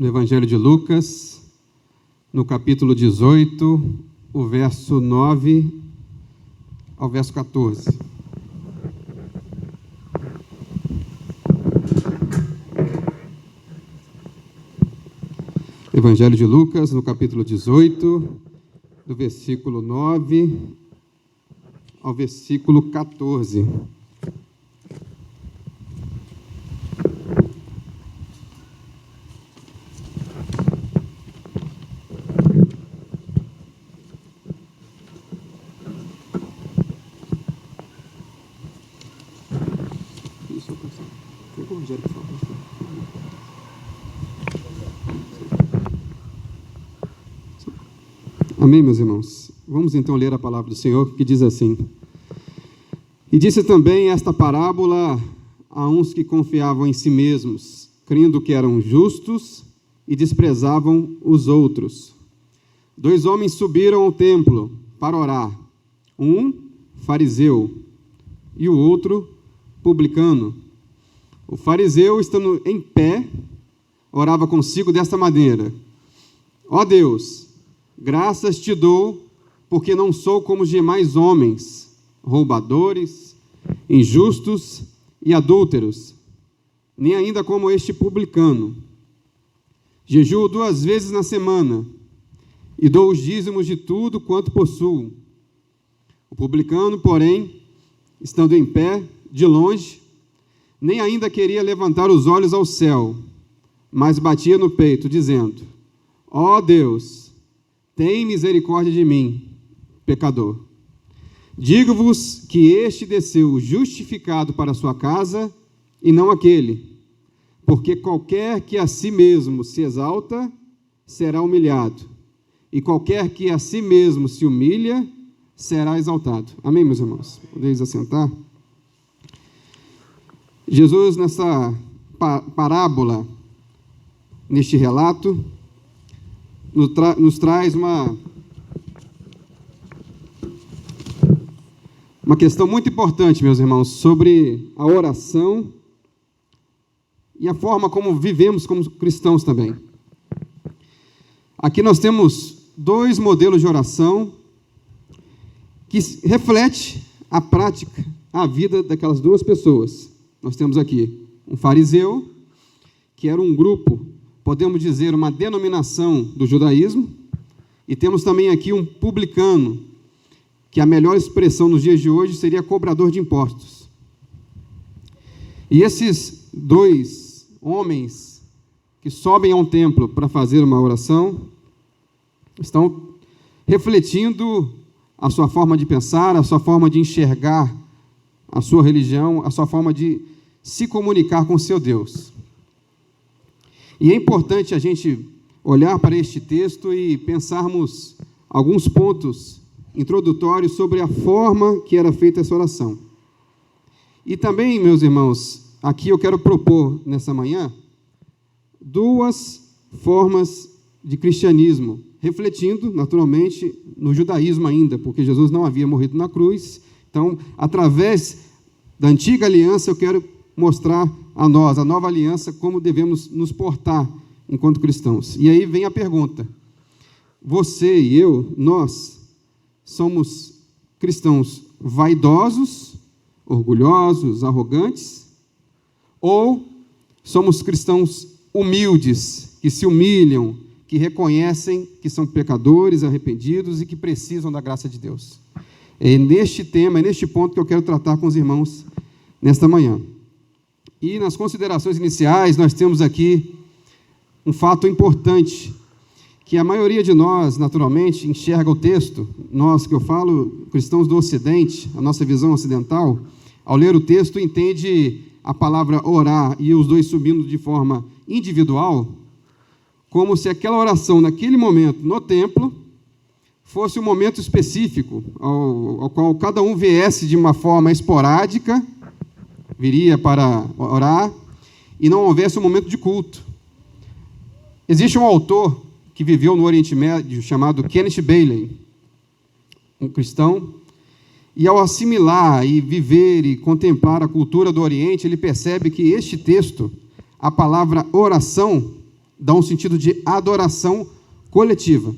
no Evangelho de Lucas, no capítulo 18, o verso 9 ao verso 14. Evangelho de Lucas, no capítulo 18, do versículo 9 ao versículo 14. Amém, meus irmãos? Vamos então ler a palavra do Senhor, que diz assim: E disse também esta parábola a uns que confiavam em si mesmos, crendo que eram justos e desprezavam os outros. 2 homens subiram ao templo para orar, um fariseu e o outro publicano. O fariseu, estando em pé, orava consigo desta maneira: Ó Deus, graças te dou, porque não sou como os demais homens, roubadores, injustos e adúlteros, nem ainda como este publicano. Jejuo 2 vezes na semana e dou os dízimos de tudo quanto possuo. O publicano, porém, estando em pé, de longe, nem ainda queria levantar os olhos ao céu, mas batia no peito, dizendo: Ó Deus, tem misericórdia de mim, pecador. Digo-vos que este desceu justificado para a sua casa, e não aquele, porque qualquer que a si mesmo se exalta, será humilhado, e qualquer que a si mesmo se humilha, será exaltado. Amém, meus irmãos? Podeis assentar? Jesus, nessa parábola, neste relato, nos traz uma questão muito importante, meus irmãos, sobre a oração e a forma como vivemos como cristãos também. Aqui nós temos 2 modelos de oração que refletem a prática, a vida daquelas 2 pessoas. Nós temos aqui um fariseu, que era um grupo, podemos dizer, uma denominação do judaísmo, e temos também aqui um publicano, que a melhor expressão nos dias de hoje seria cobrador de impostos. E esses 2 homens que sobem a um templo para fazer uma oração, estão refletindo a sua forma de pensar, a sua forma de enxergar a sua religião, a sua forma de se comunicar com seu Deus. E é importante a gente olhar para este texto e pensarmos alguns pontos introdutórios sobre a forma que era feita essa oração. E também, meus irmãos, aqui eu quero propor, nessa manhã, 2 formas de cristianismo, refletindo, naturalmente, no judaísmo ainda, porque Jesus não havia morrido na cruz. Então, através da antiga aliança, eu quero mostrar a nós, a nova aliança, como devemos nos portar enquanto cristãos. E aí vem a pergunta: você e eu, nós, somos cristãos vaidosos, orgulhosos, arrogantes, ou somos cristãos humildes, que se humilham, que reconhecem que são pecadores, arrependidos e que precisam da graça de Deus? É neste tema, é neste ponto que eu quero tratar com os irmãos nesta manhã. E nas considerações iniciais, nós temos aqui um fato importante, que a maioria de nós, naturalmente, enxerga o texto. Nós, que eu falo, cristãos do Ocidente, a nossa visão ocidental, ao ler o texto, entende a palavra orar e os 2 subindo de forma individual, como se aquela oração, naquele momento, no templo, fosse um momento específico, ao qual cada um viesse de uma forma esporádica, viria para orar, e não houvesse um momento de culto. Existe um autor que viveu no Oriente Médio, chamado Kenneth Bailey, um cristão, e ao assimilar e viver e contemplar a cultura do Oriente, ele percebe que este texto, a palavra oração, dá um sentido de adoração coletiva.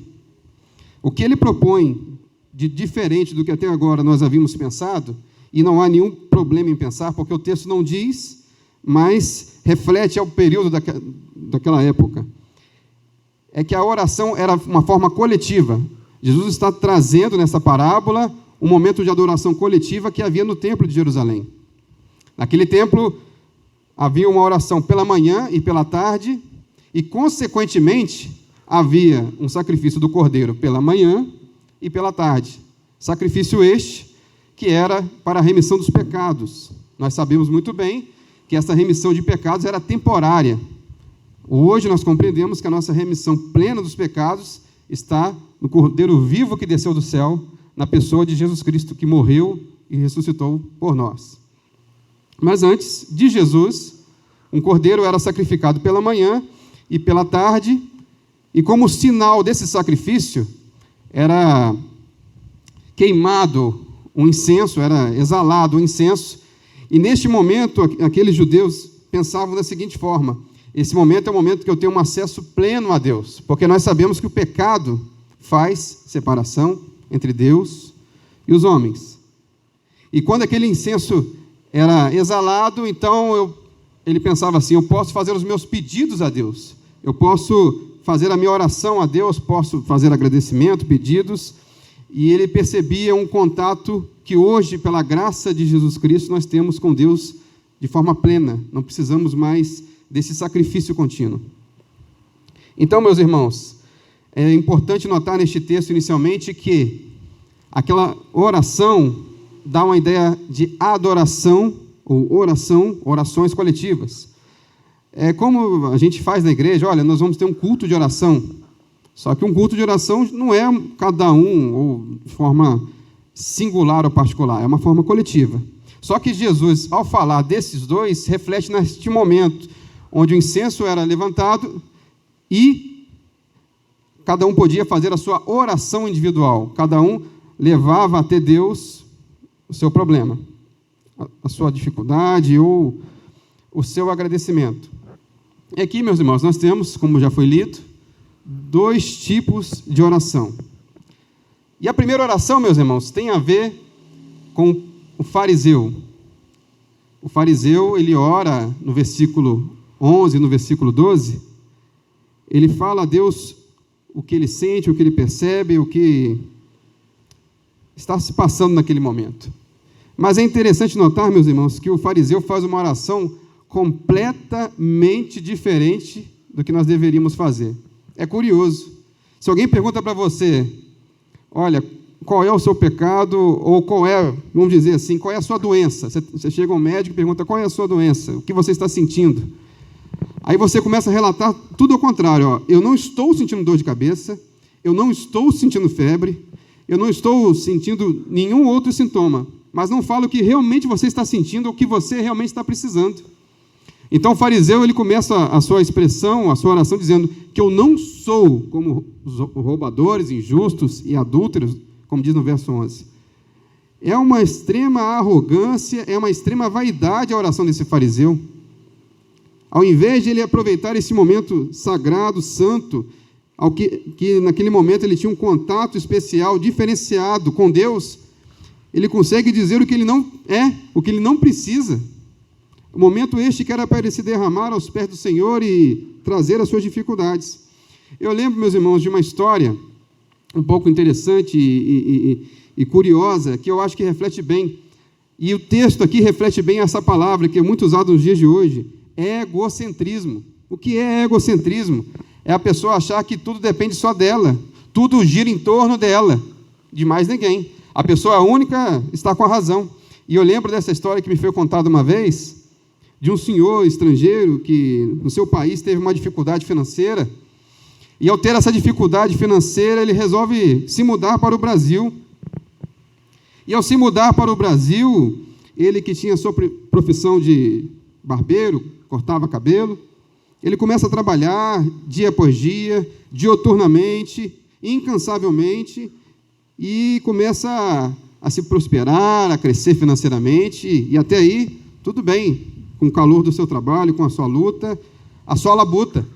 O que ele propõe de diferente do que até agora nós havíamos pensado, e não há nenhum problema em pensar, porque o texto não diz, mas reflete ao período daquela época, é que a oração era uma forma coletiva. Jesus está trazendo nessa parábola um momento de adoração coletiva que havia no templo de Jerusalém. Naquele templo havia uma oração pela manhã e pela tarde, e, consequentemente, havia um sacrifício do cordeiro pela manhã e pela tarde. Sacrifício este que era para a remissão dos pecados. Nós sabemos muito bem que essa remissão de pecados era temporária. Hoje nós compreendemos que a nossa remissão plena dos pecados está no Cordeiro vivo que desceu do céu, na pessoa de Jesus Cristo, que morreu e ressuscitou por nós. Mas antes de Jesus, um cordeiro era sacrificado pela manhã e pela tarde, e como sinal desse sacrifício, era queimado um incenso, era exalado um incenso, e neste momento, aqueles judeus pensavam da seguinte forma: esse momento é o momento que eu tenho um acesso pleno a Deus, porque nós sabemos que o pecado faz separação entre Deus e os homens. E quando aquele incenso era exalado, então ele pensava assim: eu posso fazer os meus pedidos a Deus, eu posso fazer a minha oração a Deus, posso fazer agradecimento, pedidos, e ele percebia um contato que hoje, pela graça de Jesus Cristo, nós temos com Deus de forma plena, não precisamos mais desse sacrifício contínuo. Então, meus irmãos, é importante notar neste texto, inicialmente, que aquela oração dá uma ideia de adoração, ou oração, orações coletivas. É como a gente faz na igreja: olha, nós vamos ter um culto de oração, só que um culto de oração não é cada um, ou de forma singular ou particular, é uma forma coletiva. Só que Jesus, ao falar desses dois, reflete neste momento, onde o incenso era levantado e cada um podia fazer a sua oração individual, cada um levava até Deus o seu problema, a sua dificuldade ou o seu agradecimento. E aqui, meus irmãos, nós temos, como já foi lido, dois tipos de oração. E a primeira oração, meus irmãos, tem a ver com o fariseu. O fariseu, ele ora no versículo 11, no versículo 12, ele fala a Deus o que ele sente, o que ele percebe, o que está se passando naquele momento. Mas é interessante notar, meus irmãos, que o fariseu faz uma oração completamente diferente do que nós deveríamos fazer. É curioso. Se alguém pergunta para você: olha, qual é o seu pecado, ou qual é, vamos dizer assim, qual é a sua doença? Você chega ao médico e pergunta: qual é a sua doença? O que você está sentindo? Aí você começa a relatar tudo ao contrário. Ó, eu não estou sentindo dor de cabeça, eu não estou sentindo febre, eu não estou sentindo nenhum outro sintoma, mas não fala o que realmente você está sentindo, ou o que você realmente está precisando. Então o fariseu, ele começa a sua expressão, a sua oração, dizendo que eu não sou como os roubadores, injustos e adúlteros, como diz no verso 11. É uma extrema arrogância, é uma extrema vaidade a oração desse fariseu. Ao invés de ele aproveitar esse momento sagrado, santo, que naquele momento ele tinha um contato especial, diferenciado com Deus, ele consegue dizer o que ele não é, o que ele não precisa. O momento este que era para ele se derramar aos pés do Senhor e trazer as suas dificuldades. Eu lembro, meus irmãos, de uma história um pouco interessante e curiosa, que eu acho que reflete bem, e o texto aqui reflete bem essa palavra, que é muito usada nos dias de hoje: egocentrismo. O que é egocentrismo? É a pessoa achar que tudo depende só dela, tudo gira em torno dela, de mais ninguém. A pessoa única está com a razão. E eu lembro dessa história que me foi contada uma vez, de um senhor estrangeiro que no seu país teve uma dificuldade financeira, e ao ter essa dificuldade financeira, ele resolve se mudar para o Brasil. E ao se mudar para o Brasil, ele, que tinha sua profissão de barbeiro, cortava cabelo, ele começa a trabalhar dia após dia, dioturnamente, incansavelmente, e começa a se prosperar, a crescer financeiramente, e até aí, tudo bem, com o calor do seu trabalho, com a sua luta, a sua labuta.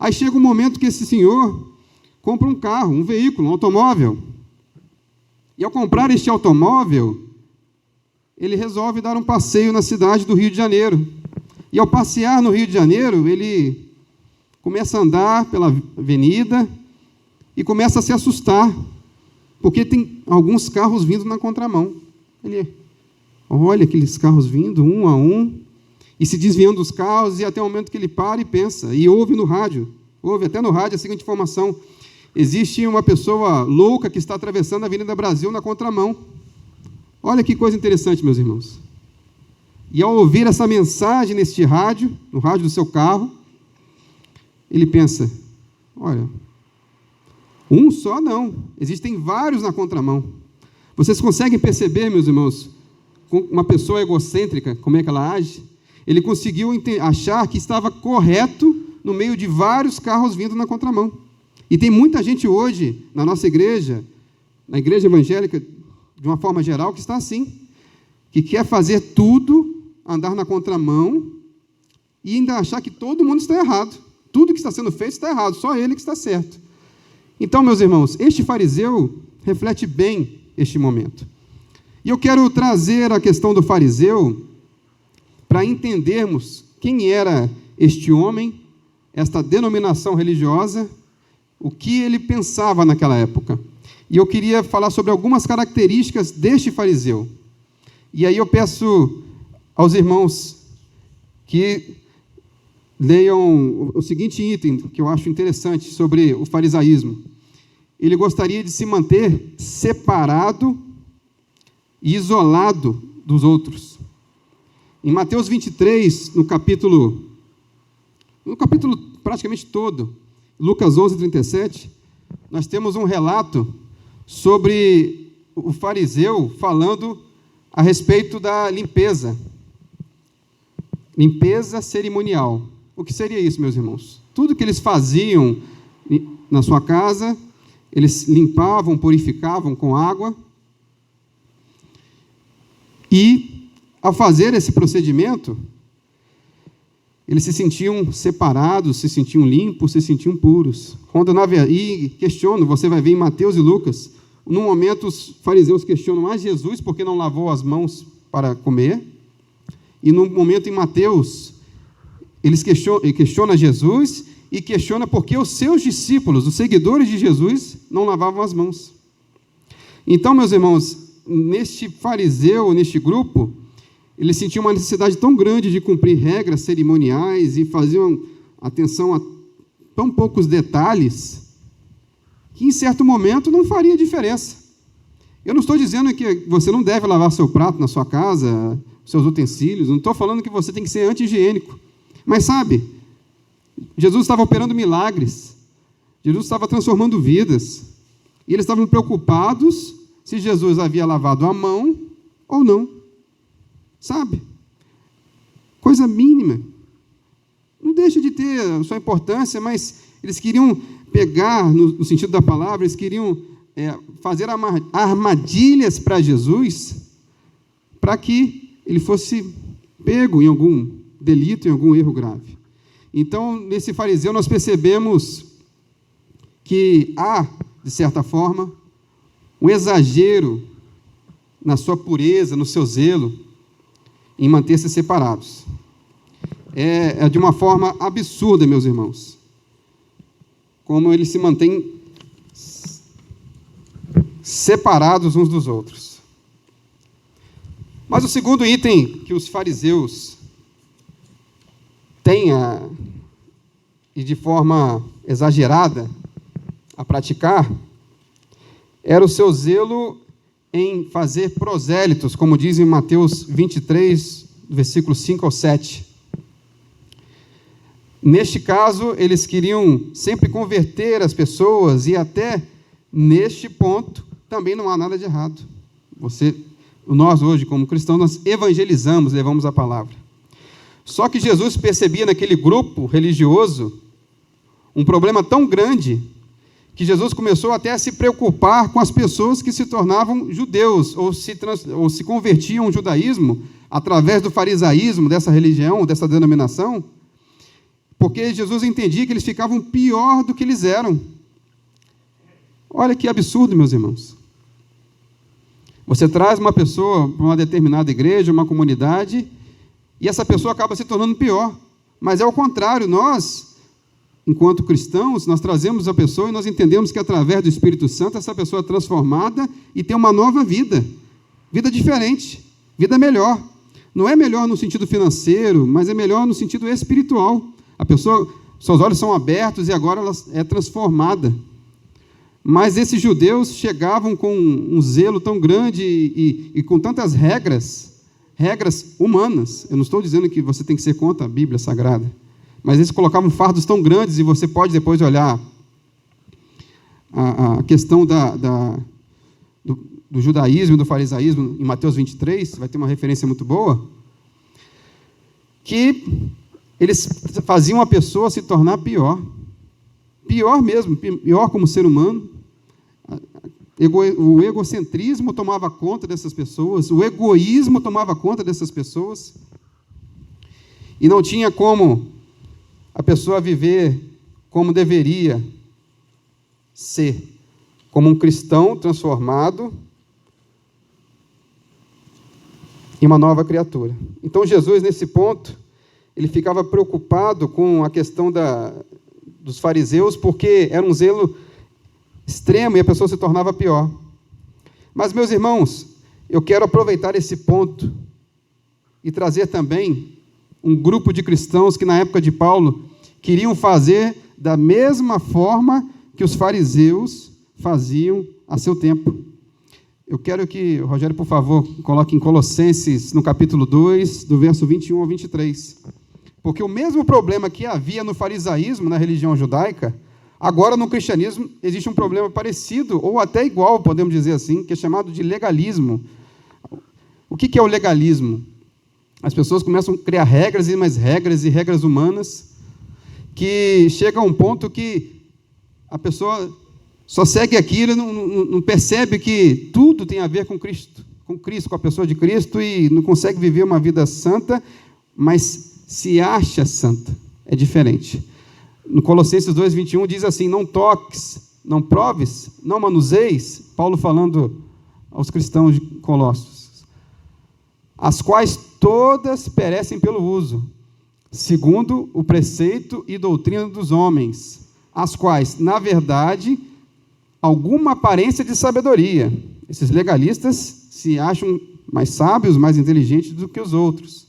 Aí chega um momento que esse senhor compra um carro, um veículo, um automóvel. E ao comprar este automóvel, ele resolve dar um passeio na cidade do Rio de Janeiro. E ao passear no Rio de Janeiro, ele começa a andar pela avenida e começa a se assustar, porque tem alguns carros vindo na contramão. Ele olha aqueles carros vindo, um a um, e se desviando dos carros, e até o momento que ele para e pensa, e ouve até no rádio a seguinte informação: existe uma pessoa louca que está atravessando a Avenida Brasil na contramão. Olha que coisa interessante, meus irmãos. E ao ouvir essa mensagem neste rádio, no rádio do seu carro, ele pensa, olha, um só não, existem vários na contramão. Vocês conseguem perceber, meus irmãos, com uma pessoa egocêntrica, como é que ela age? Ele conseguiu achar que estava correto no meio de vários carros vindo na contramão. E tem muita gente hoje, na nossa igreja, na igreja evangélica, de uma forma geral, que está assim, que quer fazer tudo, andar na contramão, e ainda achar que todo mundo está errado. Tudo que está sendo feito está errado, só ele que está certo. Então, meus irmãos, este fariseu reflete bem este momento. E eu quero trazer a questão do fariseu para entendermos quem era este homem, esta denominação religiosa, o que ele pensava naquela época. E eu queria falar sobre algumas características deste fariseu. E aí eu peço aos irmãos que leiam o seguinte item, que eu acho interessante, sobre o farisaísmo. Ele gostaria de se manter separado e isolado dos outros. Em Mateus 23, no capítulo praticamente todo, Lucas 11, 37, nós temos um relato sobre o fariseu falando a respeito da limpeza cerimonial. O que seria isso, meus irmãos? Tudo que eles faziam na sua casa, eles limpavam, purificavam com água, e, ao fazer esse procedimento, eles se sentiam separados, se sentiam limpos, se sentiam puros. E questiono, você vai ver em Mateus e Lucas, no momento os fariseus questionam a Jesus porque não lavou as mãos para comer, e no momento em Mateus, eles questionam Jesus e questionam porque os seus discípulos, os seguidores de Jesus, não lavavam as mãos. Então, meus irmãos, neste fariseu, neste grupo, eles sentiam uma necessidade tão grande de cumprir regras cerimoniais e faziam atenção a tão poucos detalhes, que em certo momento não faria diferença. Eu não estou dizendo que você não deve lavar seu prato na sua casa, seus utensílios, não estou falando que você tem que ser anti-higiênico. Mas sabe, Jesus estava operando milagres, Jesus estava transformando vidas, e eles estavam preocupados se Jesus havia lavado a mão ou não. Sabe? Coisa mínima. Não deixa de ter a sua importância, mas eles queriam pegar, no sentido da palavra, eles queriam fazer armadilhas para Jesus, para que ele fosse pego em algum delito, em algum erro grave. Então, nesse fariseu, nós percebemos que há, de certa forma, um exagero na sua pureza, no seu zelo, em manter-se separados. É de uma forma absurda, meus irmãos, como eles se mantêm separados uns dos outros. Mas o segundo item que os fariseus têm, e de forma exagerada, a praticar, era o seu zelo em fazer prosélitos, como diz em Mateus 23, versículos 5 ao 7. Neste caso, eles queriam sempre converter as pessoas, e até neste ponto também não há nada de errado. Nós hoje, como cristãos, nós evangelizamos, levamos a palavra. Só que Jesus percebia naquele grupo religioso um problema tão grande que Jesus começou até a se preocupar com as pessoas que se tornavam judeus ou se convertiam ao judaísmo através do farisaísmo, dessa religião, dessa denominação, porque Jesus entendia que eles ficavam pior do que eles eram. Olha que absurdo, meus irmãos. Você traz uma pessoa para uma determinada igreja, uma comunidade, e essa pessoa acaba se tornando pior. Mas é o contrário, nós, enquanto cristãos, nós trazemos a pessoa e nós entendemos que através do Espírito Santo, essa pessoa é transformada e tem uma nova vida. Vida diferente, vida melhor. Não é melhor no sentido financeiro, mas é melhor no sentido espiritual. A pessoa, seus olhos são abertos e agora ela é transformada. Mas esses judeus chegavam com um zelo tão grande e com tantas regras humanas. Eu não estou dizendo que você tem que ser contra a Bíblia Sagrada, mas eles colocavam fardos tão grandes, e você pode depois olhar a questão do judaísmo e do farisaísmo em Mateus 23, vai ter uma referência muito boa, que eles faziam a pessoa se tornar pior mesmo, pior como ser humano. O egocentrismo tomava conta dessas pessoas, o egoísmo tomava conta dessas pessoas, e não tinha como a pessoa viver como deveria ser, como um cristão transformado em uma nova criatura. Então Jesus, nesse ponto, ele ficava preocupado com a questão dos fariseus, porque era um zelo extremo e a pessoa se tornava pior. Mas, meus irmãos, eu quero aproveitar esse ponto e trazer também um grupo de cristãos que, na época de Paulo, queriam fazer da mesma forma que os fariseus faziam a seu tempo. Eu quero que o Rogério, por favor, coloque em Colossenses, no capítulo 2, do verso 21 ao 23. Porque o mesmo problema que havia no farisaísmo, na religião judaica, agora no cristianismo existe um problema parecido, ou até igual, podemos dizer assim, que é chamado de legalismo. O que é o legalismo? As pessoas começam a criar regras e mais regras e regras humanas, que chega a um ponto que a pessoa só segue aquilo e não percebe que tudo tem a ver com Cristo, com a pessoa de Cristo, e não consegue viver uma vida santa, mas se acha santa. É diferente. No Colossenses 2:21 diz assim: não toques, não proves, não manuseis, Paulo falando aos cristãos de Colossos, as quais todas perecem pelo uso, segundo o preceito e doutrina dos homens, as quais, na verdade, alguma aparência de sabedoria. Esses legalistas se acham mais sábios, mais inteligentes do que os outros.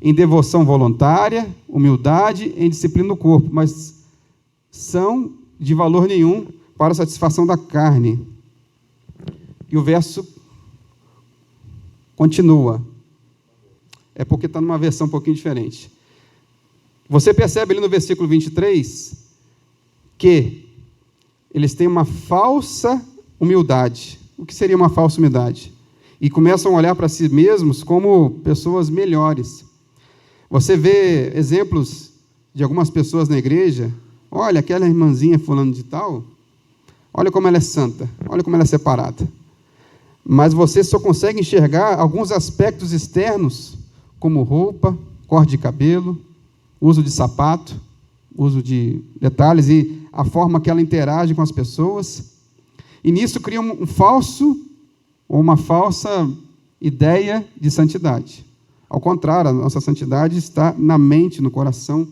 Em devoção voluntária, humildade, em disciplina do corpo, mas são de valor nenhum para a satisfação da carne. E o verso continua. É porque está numa versão um pouquinho diferente. Você percebe ali no versículo 23 que eles têm uma falsa humildade. O que seria uma falsa humildade? E começam a olhar para si mesmos como pessoas melhores. Você vê exemplos de algumas pessoas na igreja. Olha, aquela irmãzinha fulano de tal, olha como ela é santa, olha como ela é separada. Mas você só consegue enxergar alguns aspectos externos, como roupa, corte de cabelo, uso de sapato, uso de detalhes e a forma que ela interage com as pessoas. E nisso cria um falso ou uma falsa ideia de santidade. Ao contrário, a nossa santidade está na mente, no coração.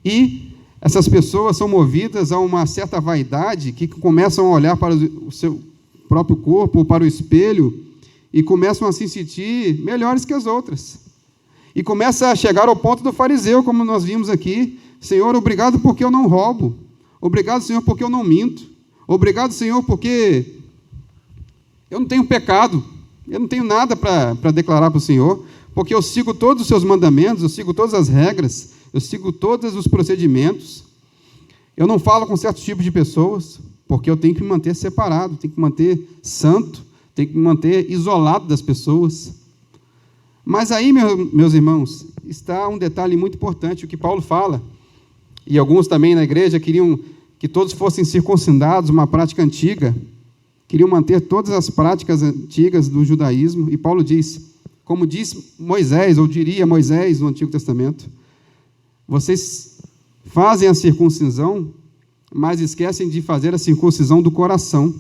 E essas pessoas são movidas a uma certa vaidade, que começam a olhar para o seu próprio corpo, ou para o espelho, e começam a se sentir melhores que as outras. E começa a chegar ao ponto do fariseu, como nós vimos aqui. Senhor, obrigado porque eu não roubo. Obrigado, Senhor, porque eu não minto. Obrigado, Senhor, porque eu não tenho pecado. Eu não tenho nada para declarar para o Senhor, porque eu sigo todos os seus mandamentos, eu sigo todas as regras, eu sigo todos os procedimentos. Eu não falo com certos tipos de pessoas, porque eu tenho que me manter separado, tenho que me manter santo, tenho que me manter isolado das pessoas. Mas aí, meus irmãos, está um detalhe muito importante, o que Paulo fala, e alguns também na igreja queriam que todos fossem circuncidados, uma prática antiga, queriam manter todas as práticas antigas do judaísmo, e Paulo diz, como diz Moisés, ou diria Moisés no Antigo Testamento, Vocês fazem a circuncisão, mas esquecem de fazer a circuncisão do coração.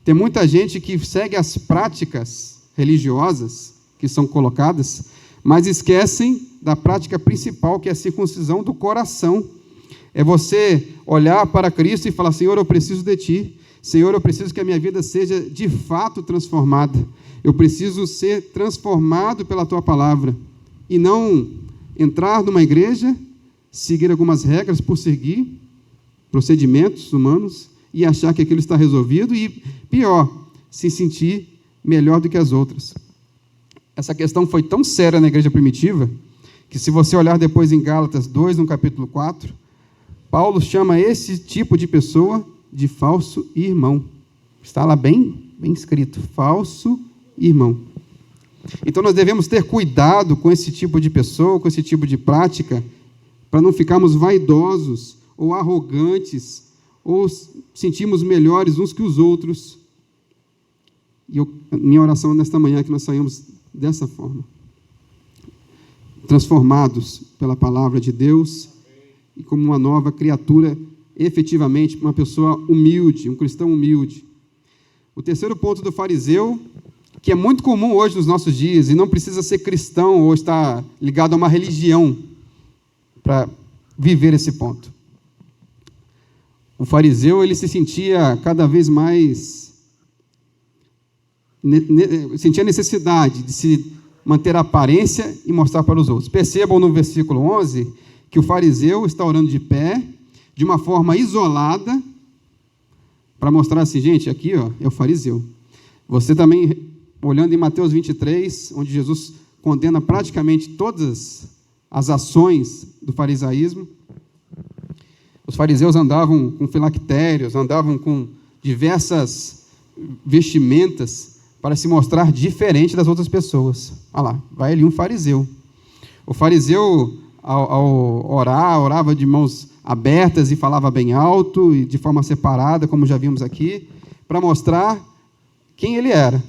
Tem muita gente que segue as práticas religiosas que são colocadas, mas esquecem da prática principal, que é a circuncisão do coração. É você olhar para Cristo e falar: Senhor, eu preciso de Ti. Senhor, eu preciso que a minha vida seja de fato transformada. Eu preciso ser transformado pela Tua palavra. E não entrar numa igreja, seguir algumas regras por seguir, procedimentos humanos, e achar que aquilo está resolvido, e pior, se sentir melhor do que as outras. Essa questão foi tão séria na igreja primitiva, que se você olhar depois em Gálatas 2, no capítulo 4, Paulo chama esse tipo de pessoa de falso irmão. Está lá bem escrito, falso irmão. Então nós devemos ter cuidado com esse tipo de pessoa, com esse tipo de prática, para não ficarmos vaidosos ou arrogantes, ou sentirmos melhores uns que os outros. E minha oração nesta manhã é que nós saímos dessa forma, transformados pela palavra de Deus, e como uma nova criatura, efetivamente, uma pessoa humilde, um cristão humilde. O terceiro ponto do fariseu, que é muito comum hoje nos nossos dias, e não precisa ser cristão ou estar ligado a uma religião para viver esse ponto. O fariseu, ele se sentia cada vez mais, sentia necessidade de se manter a aparência e mostrar para os outros. Percebam no versículo 11, que o fariseu está orando de pé, de uma forma isolada, para mostrar assim: gente, aqui é o fariseu. Você também, olhando em Mateus 23, onde Jesus condena praticamente todas as ações do farisaísmo, os fariseus andavam com filactérios, andavam com diversas vestimentas para se mostrar diferente das outras pessoas. Olha lá, vai ali um fariseu. O fariseu, ao orar, orava de mãos abertas e falava bem alto e de forma separada, como já vimos aqui, para mostrar quem ele era.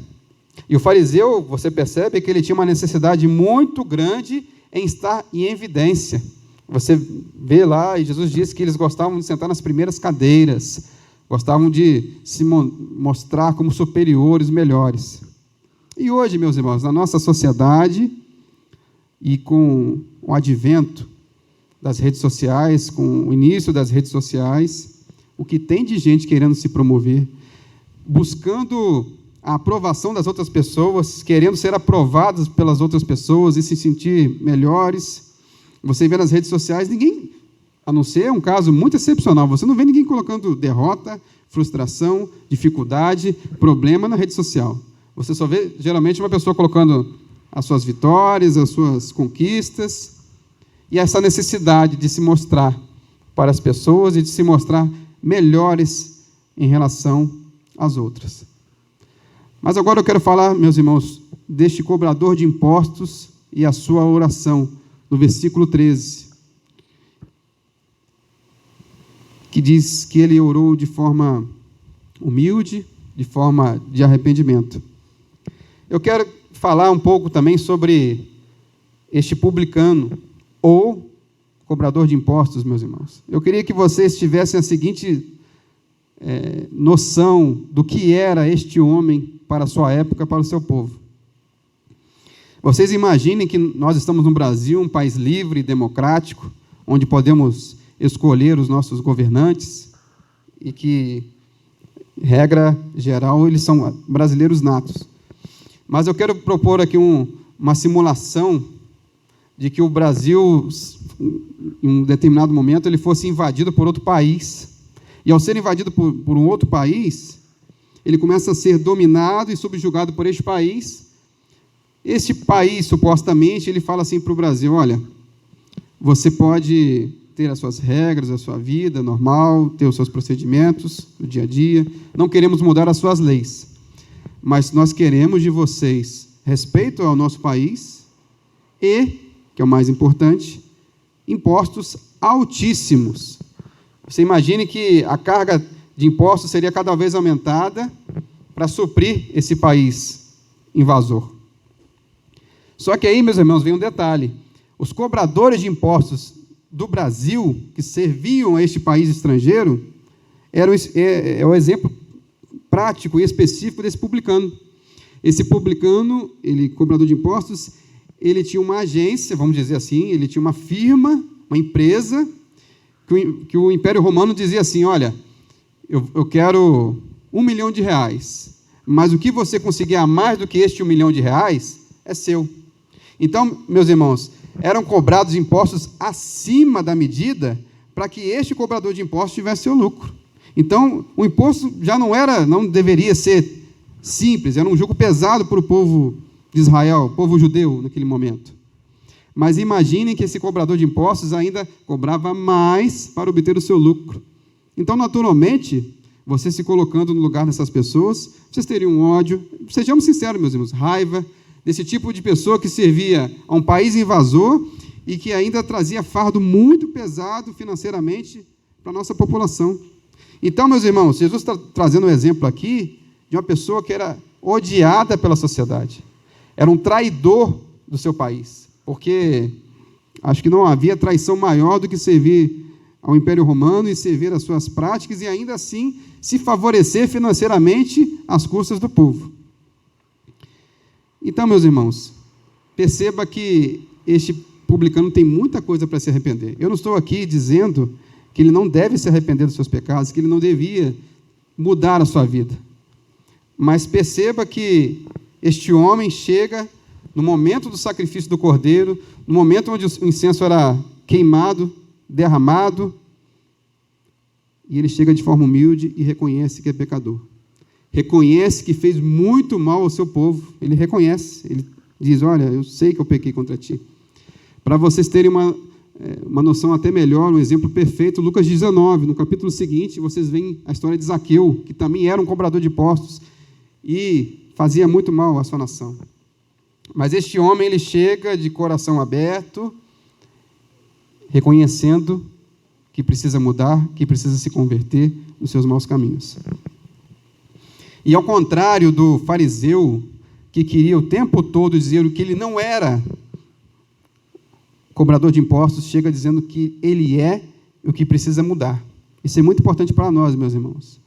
E o fariseu, você percebe que ele tinha uma necessidade muito grande em estar em evidência. Você vê lá, e Jesus disse que eles gostavam de sentar nas primeiras cadeiras, gostavam de se mostrar como superiores, melhores. E hoje, meus irmãos, na nossa sociedade, e com o advento das redes sociais, com o início das redes sociais, o que tem de gente querendo se promover, buscando a aprovação das outras pessoas, querendo ser aprovados pelas outras pessoas e se sentir melhores. Você vê nas redes sociais, ninguém, a não ser um caso muito excepcional, você não vê ninguém colocando derrota, frustração, dificuldade, problema na rede social. Você só vê, geralmente, uma pessoa colocando as suas vitórias, as suas conquistas, e essa necessidade de se mostrar para as pessoas e de se mostrar melhores em relação às outras. Mas agora eu quero falar, meus irmãos, deste cobrador de impostos e a sua oração, no versículo 13, que diz que ele orou de forma humilde, de forma de arrependimento. Eu quero falar um pouco também sobre este publicano, ou cobrador de impostos, meus irmãos. Eu queria que vocês tivessem a seguinte noção do que era este homem para a sua época, para o seu povo. Vocês imaginem que nós estamos no Brasil, um país livre e democrático, onde podemos escolher os nossos governantes, e que, regra geral, eles são brasileiros natos. Mas eu quero propor aqui uma simulação de que o Brasil, em um determinado momento, ele fosse invadido por outro país. E ao ser invadido por um outro país, ele começa a ser dominado e subjugado por este país. Este país, supostamente, ele fala assim para o Brasil: olha, você pode ter as suas regras, a sua vida normal, ter os seus procedimentos do dia a dia, não queremos mudar as suas leis, mas nós queremos de vocês respeito ao nosso país e, que é o mais importante, impostos altíssimos. Você imagine que a carga de impostos seria cada vez aumentada para suprir esse país invasor. Só que aí, meus irmãos, vem um detalhe: os cobradores de impostos do Brasil, que serviam a este país estrangeiro, é o exemplo prático e específico desse publicano. Esse publicano, ele, cobrador de impostos, ele tinha uma agência, vamos dizer assim, ele tinha uma firma, uma empresa, que o Império Romano dizia assim, olha, eu quero R$1 milhão, mas o que você conseguir a mais do que este R$1 milhão é seu. Então, meus irmãos, eram cobrados impostos acima da medida para que este cobrador de impostos tivesse seu lucro. Então, o imposto já não deveria ser simples, era um jugo pesado para o povo de Israel, o povo judeu naquele momento. Mas imaginem que esse cobrador de impostos ainda cobrava mais para obter o seu lucro. Então, naturalmente, você se colocando no lugar dessas pessoas, vocês teriam ódio, sejamos sinceros, meus irmãos, raiva desse tipo de pessoa que servia a um país invasor e que ainda trazia fardo muito pesado financeiramente para a nossa população. Então, meus irmãos, Jesus está trazendo um exemplo aqui de uma pessoa que era odiada pela sociedade, era um traidor do seu país, porque acho que não havia traição maior do que servir ao Império Romano e servir as suas práticas e ainda assim se favorecer financeiramente às custas do povo. Então, meus irmãos, perceba que este publicano tem muita coisa para se arrepender. Eu não estou aqui dizendo que ele não deve se arrepender dos seus pecados, que ele não devia mudar a sua vida. Mas perceba que este homem chega no momento do sacrifício do cordeiro, no momento onde o incenso era queimado, derramado, e ele chega de forma humilde e reconhece que é pecador. Reconhece que fez muito mal ao seu povo. Ele reconhece, ele diz, olha, eu sei que eu pequei contra ti. Para vocês terem uma noção até melhor, um exemplo perfeito, Lucas 19, no capítulo seguinte, vocês veem a história de Zaqueu, que também era um cobrador de impostos e fazia muito mal à sua nação. Mas este homem, ele chega de coração aberto, reconhecendo que precisa mudar, que precisa se converter nos seus maus caminhos. E ao contrário do fariseu, que queria o tempo todo dizer que ele não era cobrador de impostos, chega dizendo que ele é o que precisa mudar. Isso é muito importante para nós, meus irmãos.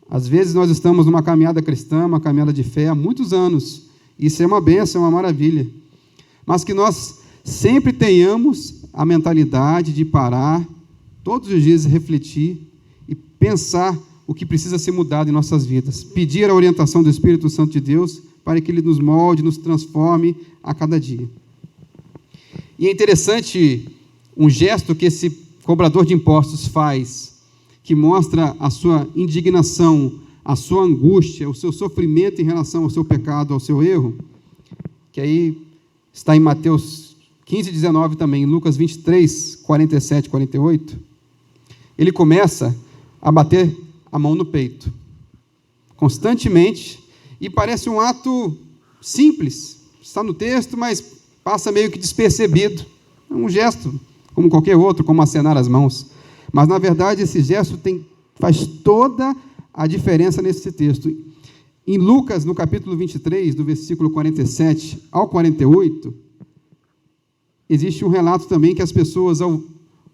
Às vezes nós estamos numa caminhada cristã, uma caminhada de fé há muitos anos. Isso é uma bênção, é uma maravilha. Mas que nós sempre tenhamos a mentalidade de parar, todos os dias refletir e pensar o que precisa ser mudado em nossas vidas. Pedir a orientação do Espírito Santo de Deus para que Ele nos molde, nos transforme a cada dia. E é interessante um gesto que esse cobrador de impostos faz, que mostra a sua indignação, a sua angústia, o seu sofrimento em relação ao seu pecado, ao seu erro, que aí está em Mateus 15, 19 também, em Lucas 23, 47, 48, ele começa a bater a mão no peito, constantemente, e parece um ato simples, está no texto, mas passa meio que despercebido, é um gesto, como qualquer outro, como acenar as mãos, mas na verdade esse gesto faz toda a diferença nesse texto. Em Lucas, no capítulo 23, do versículo 47 ao 48, existe um relato também que as pessoas, ao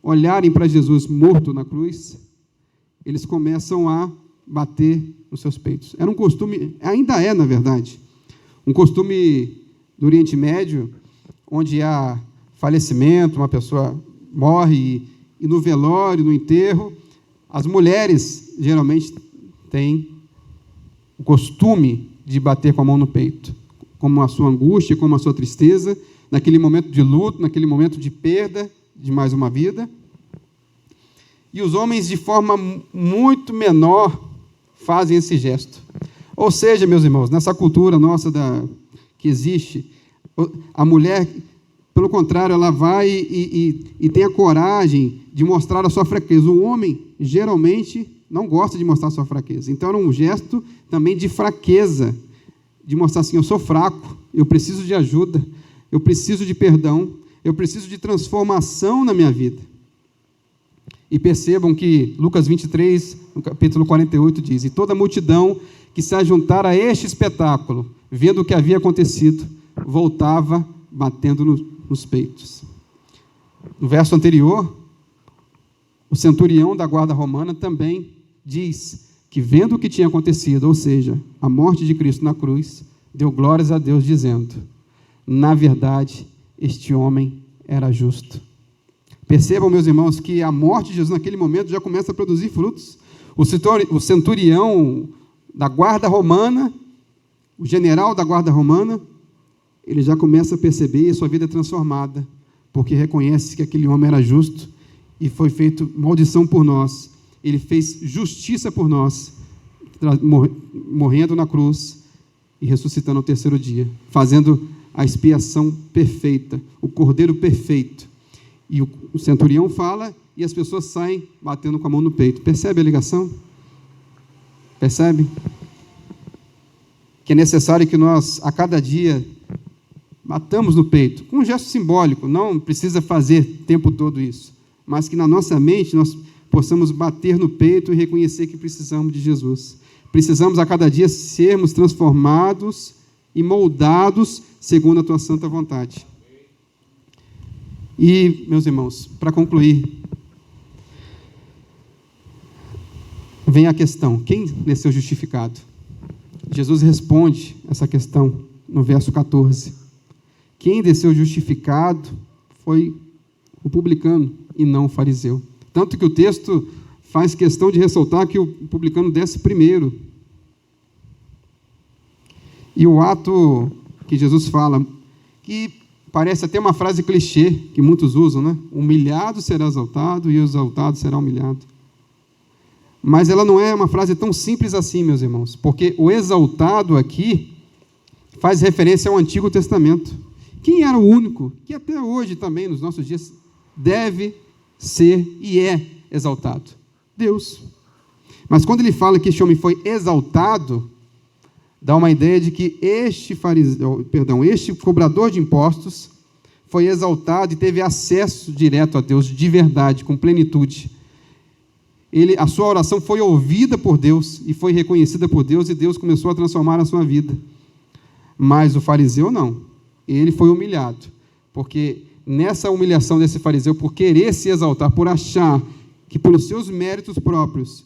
olharem para Jesus morto na cruz, eles começam a bater nos seus peitos. Era um costume, ainda é, na verdade, um costume do Oriente Médio, onde há falecimento, uma pessoa morre e no velório, no enterro, as mulheres geralmente têm o costume de bater com a mão no peito, como a sua angústia, como a sua tristeza, naquele momento de luto, naquele momento de perda de mais uma vida. E os homens, de forma muito menor, fazem esse gesto. Ou seja, meus irmãos, nessa cultura nossa que existe, a mulher, pelo contrário, ela vai e tem a coragem de mostrar a sua fraqueza. O homem, geralmente, não gosta de mostrar a sua fraqueza. Então, era um gesto também de fraqueza, de mostrar assim, eu sou fraco, eu preciso de ajuda, eu preciso de perdão, eu preciso de transformação na minha vida. E percebam que Lucas 23, no capítulo 48, diz, e toda a multidão que se ajuntara a este espetáculo, vendo o que havia acontecido, voltava batendo nos peitos. No verso anterior, o centurião da guarda romana também diz que, vendo o que tinha acontecido, ou seja, a morte de Cristo na cruz, deu glórias a Deus, dizendo: na verdade, este homem era justo. Percebam, meus irmãos, que a morte de Jesus naquele momento já começa a produzir frutos. O centurião da guarda romana, o general da guarda romana, ele já começa a perceber e sua vida é transformada, porque reconhece que aquele homem era justo e foi feito maldição por nós. Ele fez justiça por nós, morrendo na cruz e ressuscitando ao terceiro dia, fazendo a expiação perfeita, o cordeiro perfeito. E o centurião fala e as pessoas saem batendo com a mão no peito. Percebe a ligação? Percebe? Que é necessário que nós, a cada dia, batamos no peito, com um gesto simbólico, não precisa fazer o tempo todo isso, mas que na nossa mente nós possamos bater no peito e reconhecer que precisamos de Jesus. Precisamos a cada dia sermos transformados e moldados segundo a tua santa vontade. E, meus irmãos, para concluir, vem a questão: quem nasceu justificado? Jesus responde essa questão no verso 14. Quem desceu justificado foi o publicano e não o fariseu. Tanto que o texto faz questão de ressaltar que o publicano desce primeiro. E o ato que Jesus fala, que parece até uma frase clichê, que muitos usam, né? Humilhado será exaltado e o exaltado será humilhado. Mas ela não é uma frase tão simples assim, meus irmãos, porque o exaltado aqui faz referência ao Antigo Testamento. Quem era o único, que até hoje também, nos nossos dias, deve ser e é exaltado? Deus. Mas quando ele fala que este homem foi exaltado, dá uma ideia de que este cobrador de impostos foi exaltado e teve acesso direto a Deus, de verdade, com plenitude. A sua oração foi ouvida por Deus e foi reconhecida por Deus, e Deus começou a transformar a sua vida. Mas o fariseu não. Ele foi humilhado, porque nessa humilhação desse fariseu, por querer se exaltar, por achar que pelos seus méritos próprios,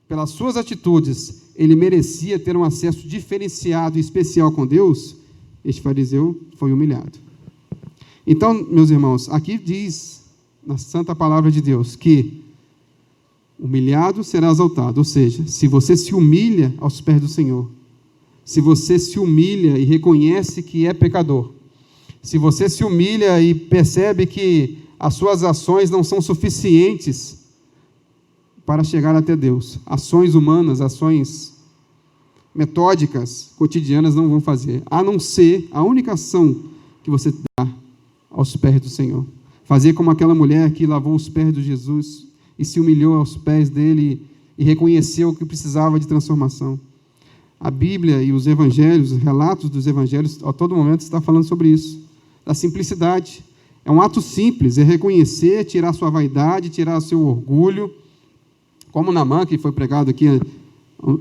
pelas suas atitudes, ele merecia ter um acesso diferenciado e especial com Deus, este fariseu foi humilhado. Então, meus irmãos, aqui diz, na santa palavra de Deus, que humilhado será exaltado, ou seja, se você se humilha aos pés do Senhor, se você se humilha e reconhece que é pecador, se você se humilha e percebe que as suas ações não são suficientes para chegar até Deus, ações humanas, ações metódicas, cotidianas não vão fazer, a não ser a única ação que você dá aos pés do Senhor. Fazer como aquela mulher que lavou os pés de Jesus e se humilhou aos pés dele e reconheceu que precisava de transformação. A Bíblia e os evangelhos, os relatos dos evangelhos, a todo momento está falando sobre isso, da simplicidade. É um ato simples, é reconhecer, tirar sua vaidade, tirar seu orgulho, como Naamã, que foi pregado aqui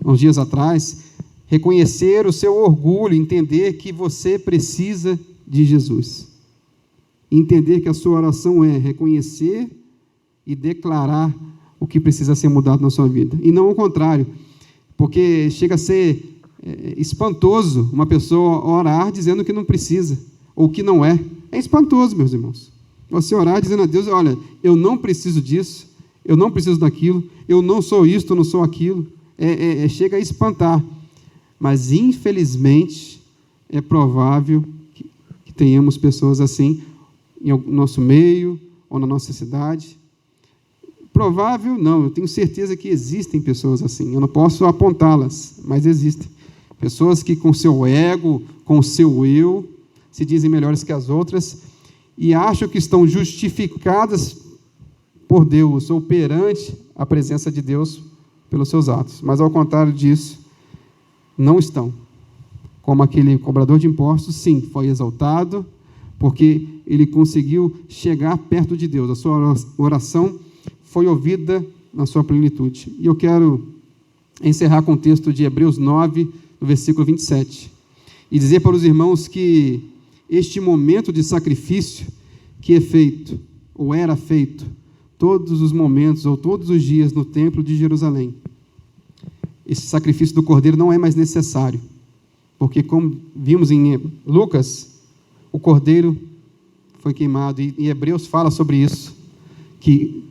uns dias atrás, reconhecer o seu orgulho, entender que você precisa de Jesus. Entender que a sua oração é reconhecer e declarar o que precisa ser mudado na sua vida. E não o contrário, porque chega a ser espantoso uma pessoa orar dizendo que não precisa, ou que não é. É espantoso, meus irmãos. Você orar dizendo a Deus: olha, eu não preciso disso, eu não preciso daquilo, eu não sou isto, eu não sou aquilo. Chega a espantar. Mas, infelizmente, é provável que tenhamos pessoas assim em nosso meio ou na nossa cidade. Provável não, eu tenho certeza que existem pessoas assim. Eu não posso apontá-las, mas existem. Pessoas que com seu ego, com o seu eu, se dizem melhores que as outras e acham que estão justificadas por Deus ou perante a presença de Deus pelos seus atos. Mas, ao contrário disso, não estão. Como aquele cobrador de impostos, sim, foi exaltado porque ele conseguiu chegar perto de Deus. A sua oração foi ouvida na sua plenitude. E eu quero encerrar com o texto de Hebreus 9, no versículo 27, e dizer para os irmãos que este momento de sacrifício que é feito, ou era feito, todos os momentos ou todos os dias no templo de Jerusalém. Esse sacrifício do cordeiro não é mais necessário, porque, como vimos em Lucas, o cordeiro foi queimado, e Hebreus fala sobre isso, que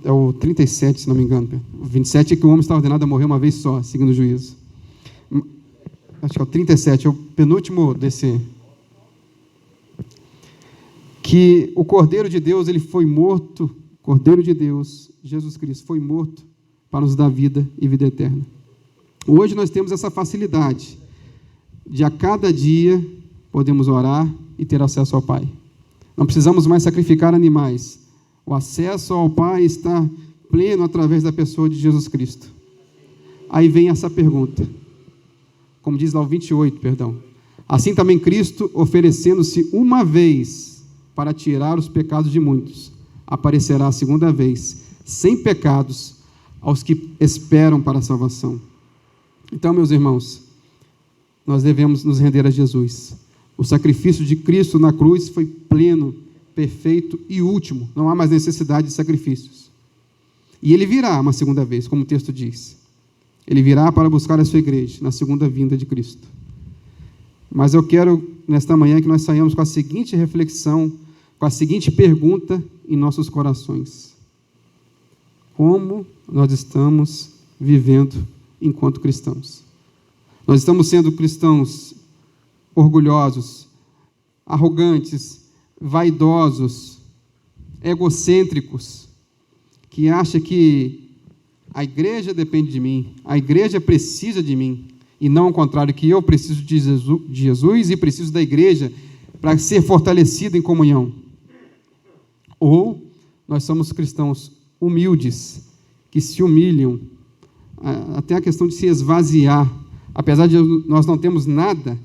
é o 37, se não me engano, o 27 é que o homem está ordenado a morrer uma vez só, segundo o juízo. Acho que é o 37, é o penúltimo desse. Que o Cordeiro de Deus, ele foi morto, Cordeiro de Deus, Jesus Cristo, foi morto para nos dar vida e vida eterna. Hoje nós temos essa facilidade de a cada dia podemos orar e ter acesso ao Pai. Não precisamos mais sacrificar animais. O acesso ao Pai está pleno através da pessoa de Jesus Cristo. Aí vem essa pergunta, como diz lá o 28, perdão. Assim também Cristo, oferecendo-se uma vez para tirar os pecados de muitos, aparecerá a segunda vez, sem pecados, aos que esperam para a salvação. Então, meus irmãos, nós devemos nos render a Jesus. O sacrifício de Cristo na cruz foi pleno, perfeito e último. Não há mais necessidade de sacrifícios. E Ele virá uma segunda vez, como o texto diz. Ele virá para buscar a sua igreja, na segunda vinda de Cristo. Mas eu quero, nesta manhã, que nós saiamos com a seguinte reflexão, com a seguinte pergunta em nossos corações: como nós estamos vivendo enquanto cristãos? Nós estamos sendo cristãos orgulhosos, arrogantes, vaidosos, egocêntricos, que acham que a igreja depende de mim, a igreja precisa de mim, e não ao contrário, que eu preciso de Jesus e preciso da igreja para ser fortalecido em comunhão. Ou nós somos cristãos humildes, que se humilham, até a questão de se esvaziar. Apesar de nós não termos nada,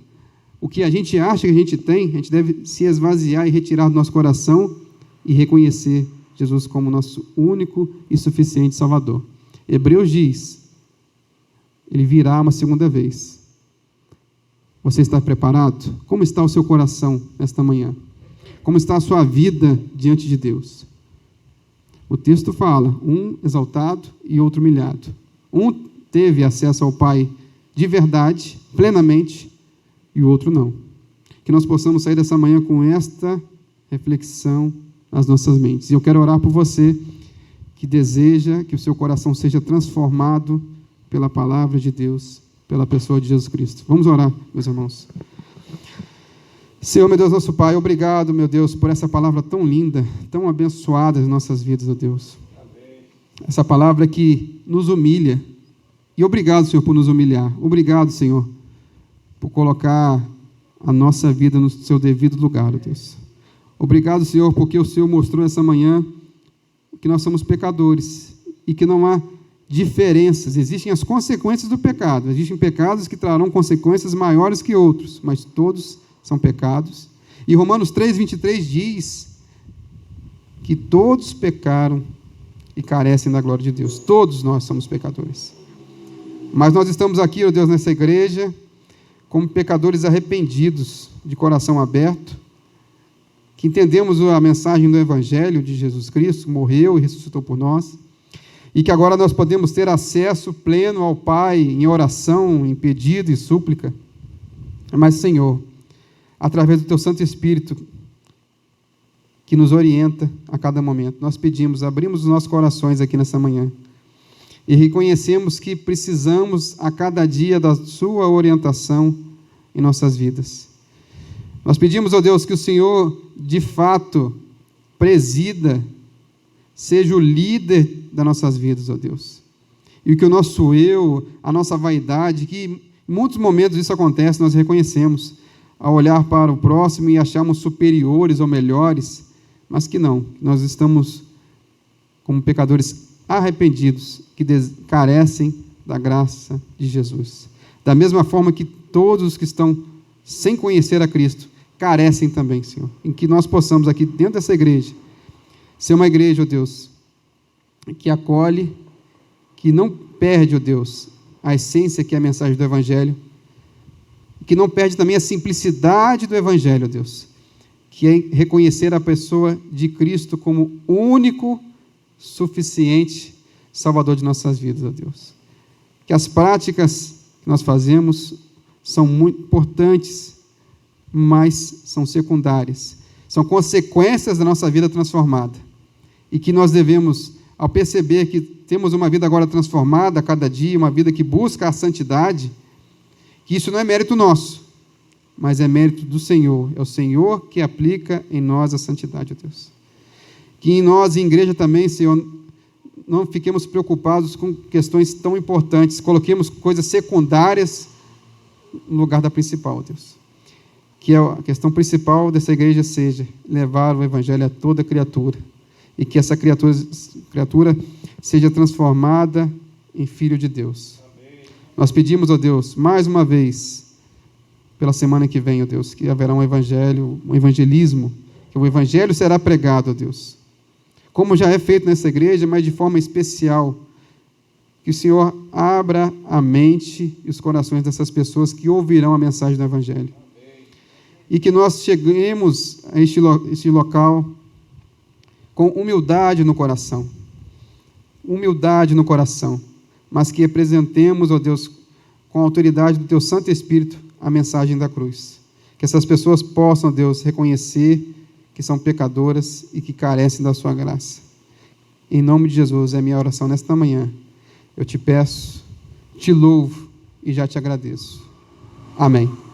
o que a gente acha que a gente tem, a gente deve se esvaziar e retirar do nosso coração e reconhecer Jesus como nosso único e suficiente Salvador. Hebreus diz, Ele virá uma segunda vez. Você está preparado? Como está o seu coração nesta manhã? Como está a sua vida diante de Deus? O texto fala, um exaltado e outro humilhado. Um teve acesso ao Pai de verdade, plenamente, e o outro não. Que nós possamos sair dessa manhã com esta reflexão nas nossas mentes. E eu quero orar por você que deseja que o seu coração seja transformado pela palavra de Deus, pela pessoa de Jesus Cristo. Vamos orar, meus irmãos. Senhor, meu Deus, nosso Pai, obrigado, meu Deus, por essa palavra tão linda, tão abençoada nas nossas vidas, ó Deus. Amém. Essa palavra que nos humilha. E obrigado, Senhor, por nos humilhar. Obrigado, Senhor, por colocar a nossa vida no seu devido lugar, ó Deus. Obrigado, Senhor, porque o Senhor mostrou essa manhã que nós somos pecadores e que não há diferenças. Existem as consequências do pecado. Existem pecados que trarão consequências maiores que outros, mas todos são pecados. E Romanos 3:23 diz que todos pecaram e carecem da glória de Deus. Todos nós somos pecadores. Mas nós estamos aqui, ó Deus, nessa igreja, como pecadores arrependidos, de coração aberto, que entendemos a mensagem do Evangelho de Jesus Cristo, que morreu e ressuscitou por nós, e que agora nós podemos ter acesso pleno ao Pai, em oração, em pedido e súplica. Mas, Senhor, através do Teu Santo Espírito, que nos orienta a cada momento, nós pedimos, abrimos os nossos corações aqui nessa manhã, e reconhecemos que precisamos a cada dia da Sua orientação em nossas vidas. Nós pedimos, ó Deus, que o Senhor, de fato, presida, seja o líder das nossas vidas, ó Deus. E que o nosso eu, a nossa vaidade, que em muitos momentos isso acontece, nós reconhecemos, ao olhar para o próximo e acharmos superiores ou melhores, mas que não, nós estamos como pecadores arrependidos, que carecem da graça de Jesus. Da mesma forma que todos os que estão sem conhecer a Cristo, carecem também, Senhor. Em que nós possamos aqui dentro dessa igreja, ser uma igreja, ó Deus, que acolhe, que não perde, ó Deus, a essência que é a mensagem do Evangelho, que não perde também a simplicidade do Evangelho, ó Deus, que é reconhecer a pessoa de Cristo como o único, suficiente Salvador de nossas vidas, ó Deus. Que as práticas que nós fazemos são muito importantes, mas são secundárias. São consequências da nossa vida transformada. E que nós devemos, ao perceber que temos uma vida agora transformada a cada dia, uma vida que busca a santidade, que isso não é mérito nosso, mas é mérito do Senhor. É o Senhor que aplica em nós a santidade, ó Deus. Que em nós, em igreja também, Senhor, não fiquemos preocupados com questões tão importantes, coloquemos coisas secundárias no lugar da principal, ó Deus. Que a questão principal dessa igreja seja levar o Evangelho a toda criatura, e que essa criatura seja transformada em filho de Deus. Amém. Nós pedimos, ó Deus, mais uma vez, pela semana que vem, ó Deus, que haverá um evangelismo, que o Evangelho será pregado, ó Deus, como já é feito nessa igreja, mas de forma especial, que o Senhor abra a mente e os corações dessas pessoas que ouvirão a mensagem do Evangelho. E que nós cheguemos a este local com humildade no coração, mas que apresentemos, ó Deus, com a autoridade do Teu Santo Espírito, a mensagem da cruz. Que essas pessoas possam, ó Deus, reconhecer que são pecadoras e que carecem da Sua graça. Em nome de Jesus, é a minha oração nesta manhã. Eu te peço, te louvo e já te agradeço. Amém.